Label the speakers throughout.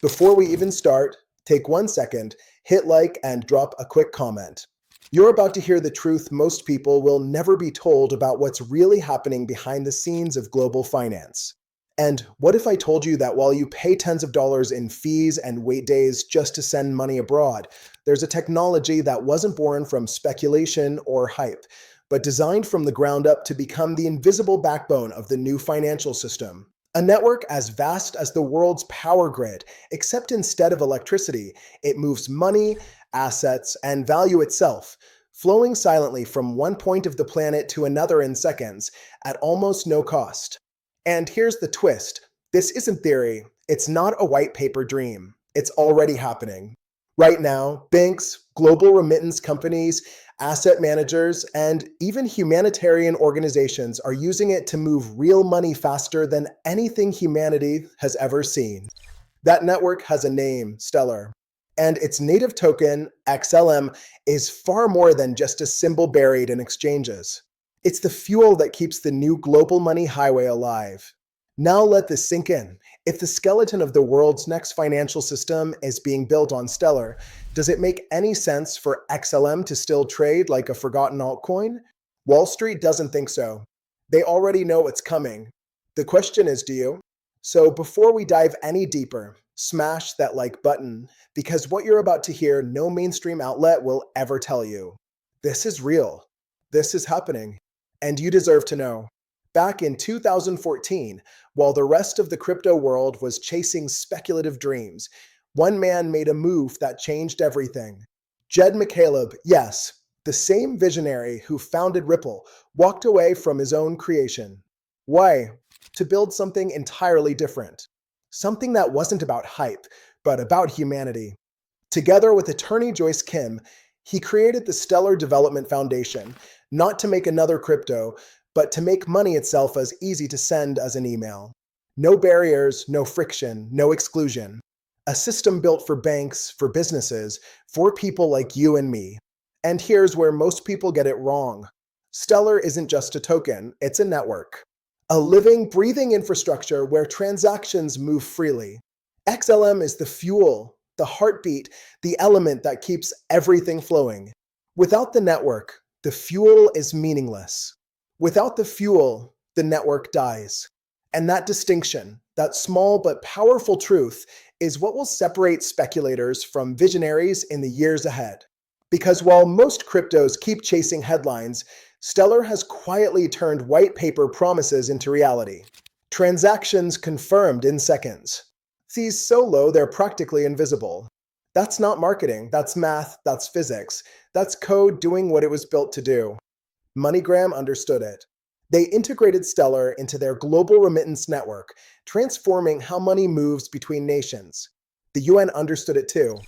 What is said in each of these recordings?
Speaker 1: Before we even start, take 1 second, hit like, and drop a quick comment. You're about to hear the truth most people will never be told about what's really happening behind the scenes of global finance. And what if I told you that while you pay tens of dollars in fees and wait days just to send money abroad, there's a technology that wasn't born from speculation or hype, but designed from the ground up to become the invisible backbone of the new financial system? A network as vast as the world's power grid, except instead of electricity, it moves money, assets, and value itself, flowing silently from one point of the planet to another in seconds, at almost no cost. And here's the twist. This isn't theory. It's not a white paper dream. It's already happening. Right now, banks, global remittance companies, asset managers, and even humanitarian organizations are using it to move real money faster than anything humanity has ever seen. That network has a name, Stellar. And its native token, XLM, is far more than just a symbol buried in exchanges. It's the fuel that keeps the new global money highway alive. Now let this sink in. If the skeleton of the world's next financial system is being built on Stellar, does it make any sense for XLM to still trade like a forgotten altcoin? Wall Street doesn't think so. They already know what's coming. The question is, do you? So before we dive any deeper, smash that like button, because what you're about to hear, no mainstream outlet will ever tell you. This is real. This is happening. And you deserve to know. Back in 2014, while the rest of the crypto world was chasing speculative dreams, one man made a move that changed everything. Jed McCaleb, yes, the same visionary who founded Ripple, walked away from his own creation. Why? To build something entirely different. Something that wasn't about hype, but about humanity. Together with attorney Joyce Kim, he created the Stellar Development Foundation, not to make another crypto, but to make money itself as easy to send as an email. No barriers, no friction, no exclusion. A system built for banks, for businesses, for people like you and me. And here's where most people get it wrong. Stellar isn't just a token, it's a network. A living, breathing infrastructure where transactions move freely. XLM is the fuel, the heartbeat, the element that keeps everything flowing. Without the network, the fuel is meaningless. Without the fuel, the network dies. And that distinction, that small but powerful truth, is what will separate speculators from visionaries in the years ahead. Because while most cryptos keep chasing headlines, Stellar has quietly turned white paper promises into reality. Transactions confirmed in seconds. Fees so low they're practically invisible. That's not marketing, that's math, that's physics. That's code doing what it was built to do. MoneyGram understood it. They integrated Stellar into their global remittance network, transforming how money moves between nations. The UN understood it too.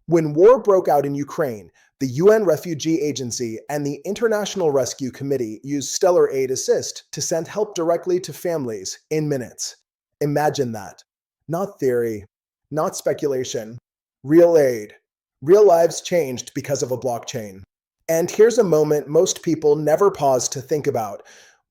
Speaker 1: When war broke out in Ukraine, the UN Refugee Agency and the International Rescue Committee used Stellar Aid Assist to send help directly to families in minutes. Imagine that. Not theory, not speculation. Real aid. Real lives changed because of a blockchain. And here's a moment most people never pause to think about.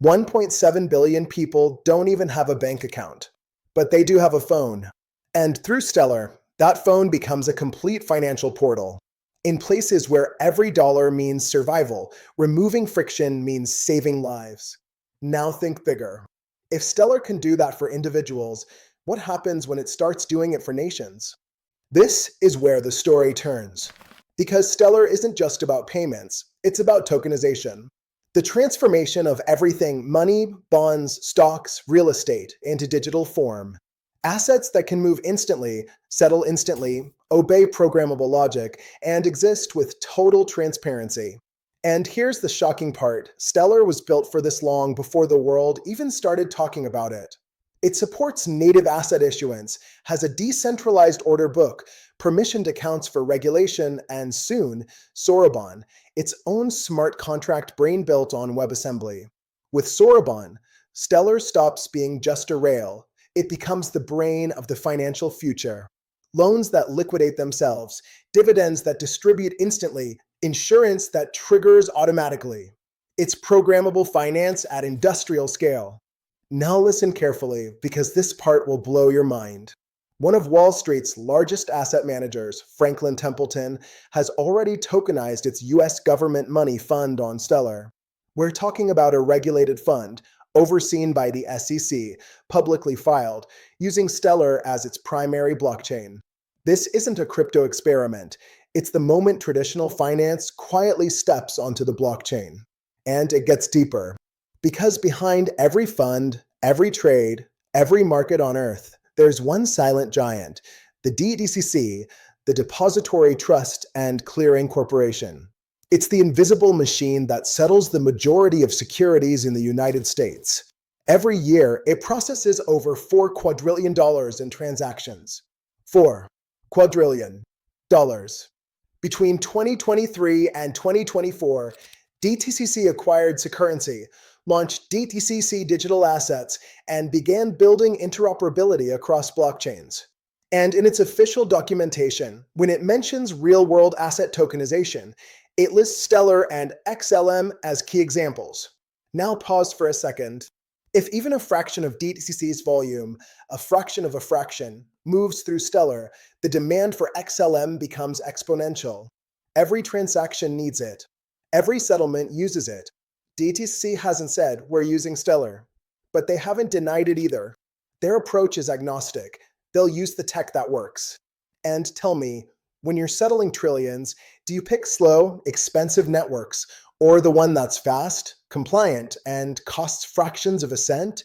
Speaker 1: 1.7 billion people don't even have a bank account, but they do have a phone. And through Stellar, that phone becomes a complete financial portal. In places where every dollar means survival, removing friction means saving lives. Now think bigger. If Stellar can do that for individuals, what happens when it starts doing it for nations? This is where the story turns. Because Stellar isn't just about payments, it's about tokenization. The transformation of everything money, bonds, stocks, real estate into digital form. Assets that can move instantly, settle instantly, obey programmable logic, and exist with total transparency. And here's the shocking part. Stellar was built for this long before the world even started talking about it. It supports native asset issuance, has a decentralized order book, permissioned accounts for regulation, and soon, Soroban, its own smart contract brain built on WebAssembly. With Soroban, Stellar stops being just a rail. It becomes the brain of the financial future. Loans that liquidate themselves, dividends that distribute instantly, insurance that triggers automatically. It's programmable finance at industrial scale. Now listen carefully, because this part will blow your mind. One of Wall Street's largest asset managers, Franklin Templeton, has already tokenized its US government money fund on Stellar. We're talking about a regulated fund, overseen by the SEC, publicly filed, using Stellar as its primary blockchain. This isn't a crypto experiment. It's the moment traditional finance quietly steps onto the blockchain. And it gets deeper. Because behind every fund, every trade, every market on Earth, there's one silent giant, the DTCC, the Depository Trust and Clearing Corporation. It's the invisible machine that settles the majority of securities in the United States. Every year, it processes over $4 quadrillion in transactions. $4 quadrillion. Between 2023 and 2024, DTCC acquired Securrency, launched DTCC digital assets, and began building interoperability across blockchains. And in its official documentation, when it mentions real-world asset tokenization, it lists Stellar and XLM as key examples. Now pause for a second. If even a fraction of DTCC's volume, a fraction of a fraction, moves through Stellar, the demand for XLM becomes exponential. Every transaction needs it. Every settlement uses it. DTCC hasn't said we're using Stellar, but they haven't denied it either. Their approach is agnostic. They'll use the tech that works. And tell me, when you're settling trillions, do you pick slow, expensive networks, or the one that's fast, compliant, and costs fractions of a cent?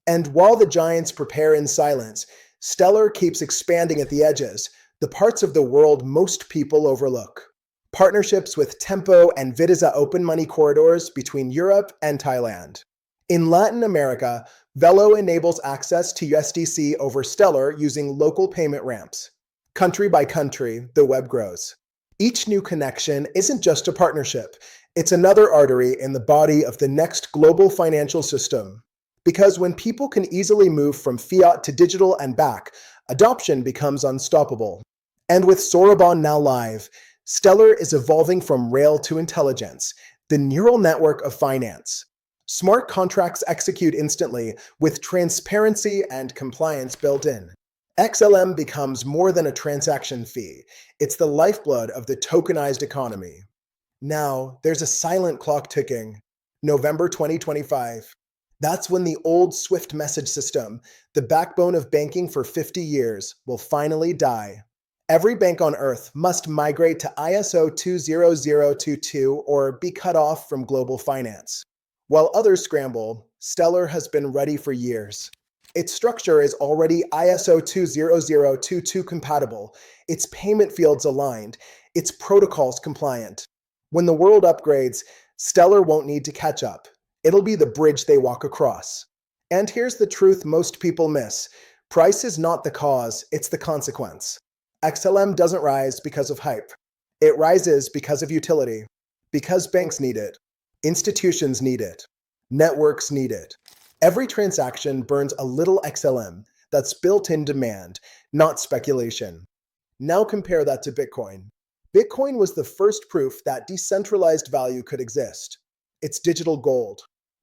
Speaker 1: And while the giants prepare in silence, Stellar keeps expanding at the edges, the parts of the world most people overlook. Partnerships with Tempo and Vidisa open money corridors between Europe and Thailand. In Latin America, Velo enables access to USDC over Stellar using local payment ramps. Country by country, the web grows. Each new connection isn't just a partnership, it's another artery in the body of the next global financial system. Because when people can easily move from fiat to digital and back, adoption becomes unstoppable. And with Soroban now live, Stellar is evolving from rail to intelligence, the neural network of finance. Smart contracts execute instantly with transparency and compliance built in. XLM becomes more than a transaction fee. It's the lifeblood of the tokenized economy. Now, there's a silent clock ticking. November 2025. That's when the old Swift message system, the backbone of banking for 50 years, will finally die. Every bank on Earth must migrate to ISO 20022 or be cut off from global finance. While others scramble, Stellar has been ready for years. Its structure is already ISO 20022 compatible, its payment fields aligned, its protocols compliant. When the world upgrades, Stellar won't need to catch up. It'll be the bridge they walk across. And here's the truth most people miss. Price is not the cause, it's the consequence. XLM doesn't rise because of hype. It rises because of utility. Because banks need it. Institutions need it. Networks need it. Every transaction burns a little XLM. That's built-in demand, not speculation. Now compare that to Bitcoin. Bitcoin was the first proof that decentralized value could exist. It's digital gold.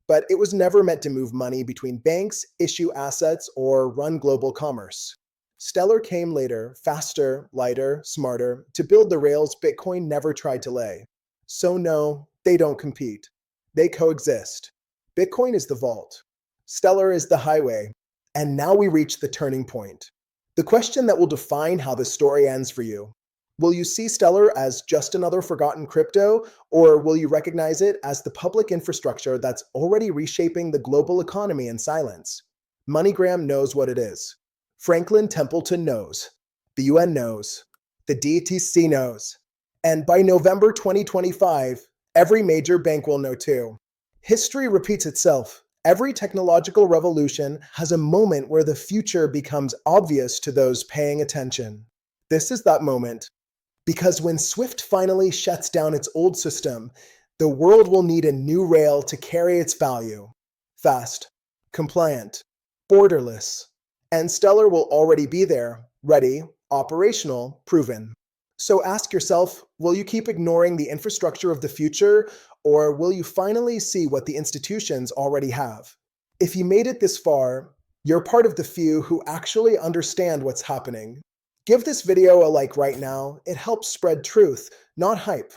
Speaker 1: But it was never meant to move money between banks, issue assets, or run global commerce. Stellar came later, faster, lighter, smarter, to build the rails Bitcoin never tried to lay. So no, they don't compete. They coexist. Bitcoin is the vault. Stellar is the highway. And now we reach the turning point. The question that will define how the story ends for you. Will you see Stellar as just another forgotten crypto, or will you recognize it as the public infrastructure that's already reshaping the global economy in silence? MoneyGram knows what it is. Franklin Templeton knows. The UN knows. The DTC knows. And by November 2025, every major bank will know too. History repeats itself. Every technological revolution has a moment where the future becomes obvious to those paying attention. This is that moment. Because when Swift finally shuts down its old system, the world will need a new rail to carry its value. Fast, compliant, borderless. And Stellar will already be there, ready, operational, proven. So ask yourself, will you keep ignoring the infrastructure of the future, or will you finally see what the institutions already have? If you made it this far, You're part of the few who actually understand what's happening. Give this video a like right now. It helps spread truth, not hype.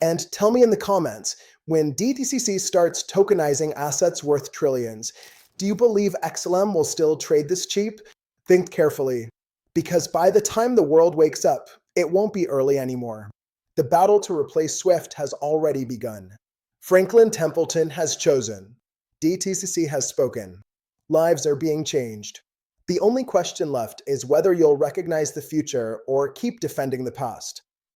Speaker 1: And tell me in the comments, when DTCC starts tokenizing assets worth trillions, do you believe XLM will still trade this cheap? Think carefully, because by the time the world wakes up, it won't be early anymore. The battle to replace Swift has already begun. Franklin Templeton has chosen. DTCC has spoken. Lives are being changed. The only question left is whether you'll recognize the future or keep defending the past.